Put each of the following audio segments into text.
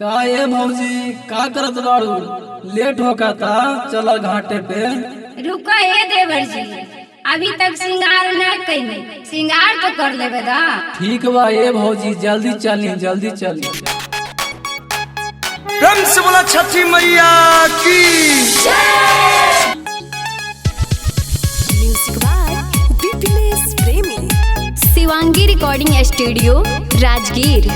का ये भौजी का करत बाड़ू? लेट होका था, चलो घाटे पे। रुको ये देवर जी, अभी तक श्रृंगार न कइले, श्रृंगार तो कर लेबे दा। ठीक बा ये भौजी, जल्दी चली जल्दी चली। प्रेम से बोला छठी मैया की। म्यूजिक बाय बिपिनेश प्रेमी। Shivangi recording studio Rajgir.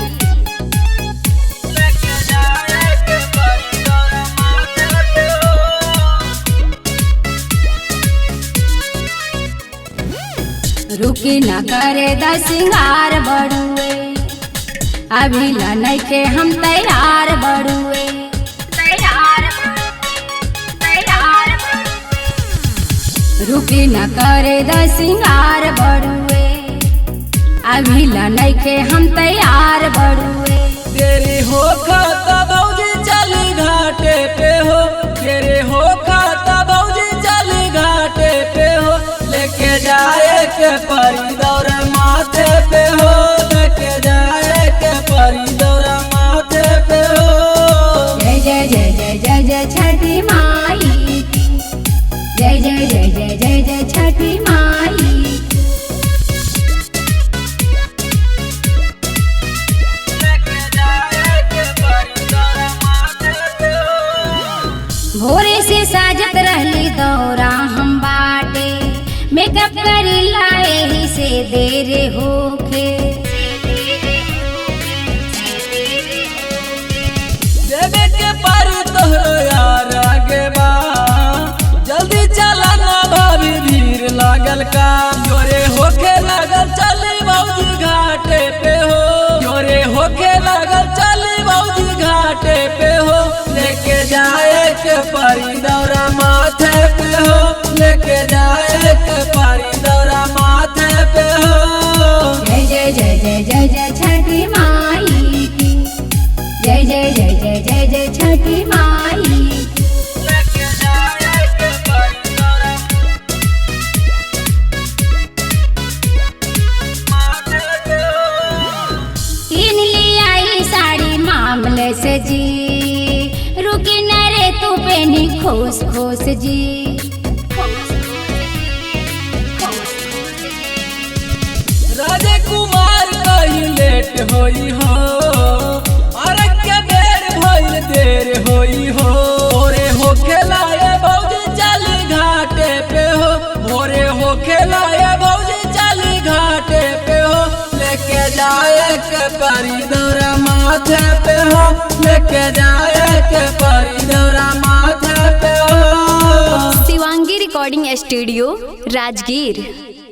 रुकी न करे दा श्रृंगार बड़ुए, अभी ला के हम तैयार बड़ुए। रुकी न करे दा श्रृंगार बड़ुए, अभी ला के हम तैयार बड़ुए। तेरी हो खाता भौजी चली घाटे पे हो, तेरे हो खाता भौजी चली घाटे पे हो। लेके जाए के परी दौरा माथे पे हो, लेके जाए के परी दौरा माथे पे हो। जय जय जय जय जय जय छठी माई की, जय जय जय जय जय जय छठी माई। भोरे से साजत रहली दौरा हम बाटे, मेकअप कर लाए ही से देर होके। देवे के परी तोहरो यार आगे बा, जल्दी चला ना भाभी भीड़ लागल का। जोरे होके लागल चली भौजी घाटे पे हो, जोरे होके लागल चली भौजी घाटे पे हो। लेके जाए के परी दौरा माथे पे हो, लेके जाए के परी दौरा माथे पे हो। जय जय जय जय जय जय छठी माई की, जय जय जय जय जय जय छठी माई। लेके जाए के परी दौरा माथे पे हो। इन ले आई साड़ी मामले से जी, रुकी न रे तू पेनी खोस खोस जी। राजे कुमार कहीं लेट होई हो, अरे के बेर भइल देर होई हो। भोरे होके लाए भौजी चली घाटे पे हो, भोरे होके लाए भौजी चली घाटे पे हो। लेके जाए के परी दौरा माथे पे हो, लेके जाए के परी दौरा माथे पे हो। Shivangi recording studio Rajgir.